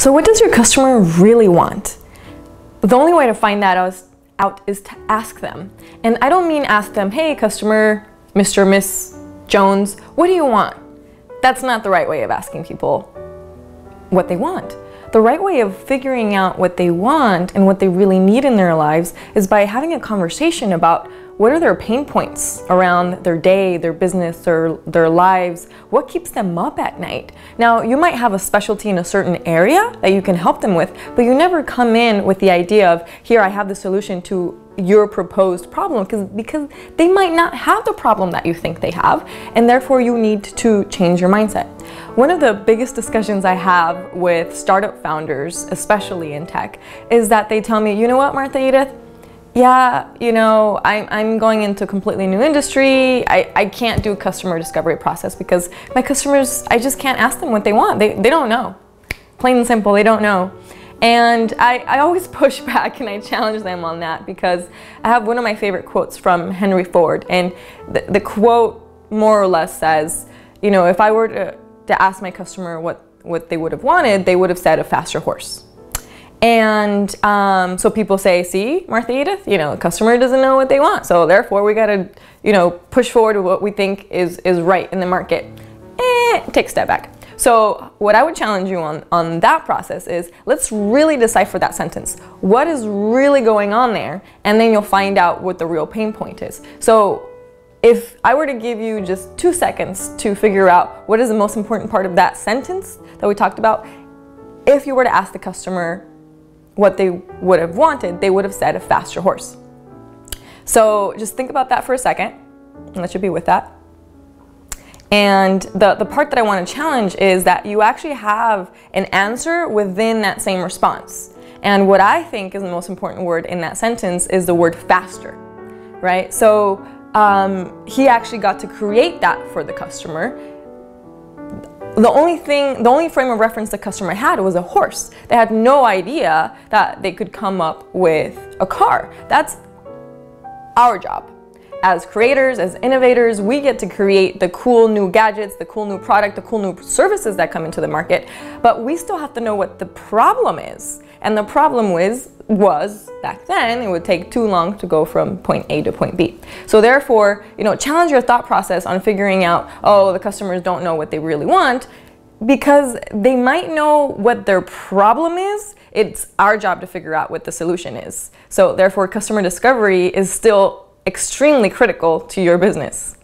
So what does your customer really want? The only way to find that out is to ask them. And I don't mean ask them, hey customer, Mr. Miss Jones, what do you want? That's not the right way of asking people what they want. The right way of figuring out what they want and what they really need in their lives is by having a conversation about what are their pain points around their day, their business, their lives, what keeps them up at night. Now, you might have a specialty in a certain area that you can help them with, but you never come in with the idea of, here, I have the solution to your proposed problem, because they might not have the problem that you think they have, and therefore you need to change your mindset. One of the biggest discussions I have with startup founders, especially in tech, is that they tell me, you know what, Martha Edith? Yeah, you know, I'm going into a completely new industry. I can't do customer discovery process because my customers, I just can't ask them what they want. They don't know. Plain and simple, they don't know. And I always push back and I challenge them on that because I have one of my favorite quotes from Henry Ford. And the quote more or less says, you know, if I were to ask my customer what they would have wanted, they would have said a faster horse. And so people say, see, Martha Edith, you know, the customer doesn't know what they want. So therefore we gotta, you know, push forward with what we think is right in the market. Take a step back. So what I would challenge you on that process is, let's really decipher that sentence. What is really going on there? And then you'll find out what the real pain point is. So if I were to give you just 2 seconds to figure out what is the most important part of that sentence that we talked about, if you were to ask the customer what they would have wanted, they would have said a faster horse. So just think about that for a second, and let you be with that. And the part that I want to challenge is that you actually have an answer within that same response. And what I think is the most important word in that sentence is the word faster, right? So he actually got to create that for the customer. The only frame of reference the customer had was a horse. They had no idea that they could come up with a car. That's our job. As creators, as innovators, we get to create the cool new gadgets, the cool new product, the cool new services that come into the market, but we still have to know what the problem is. And the problem was back then, it would take too long to go from point A to point B. So therefore, you know, challenge your thought process on figuring out, oh, the customers don't know what they really want, because they might know what their problem is. It's our job to figure out what the solution is. So therefore, customer discovery is still extremely critical to your business.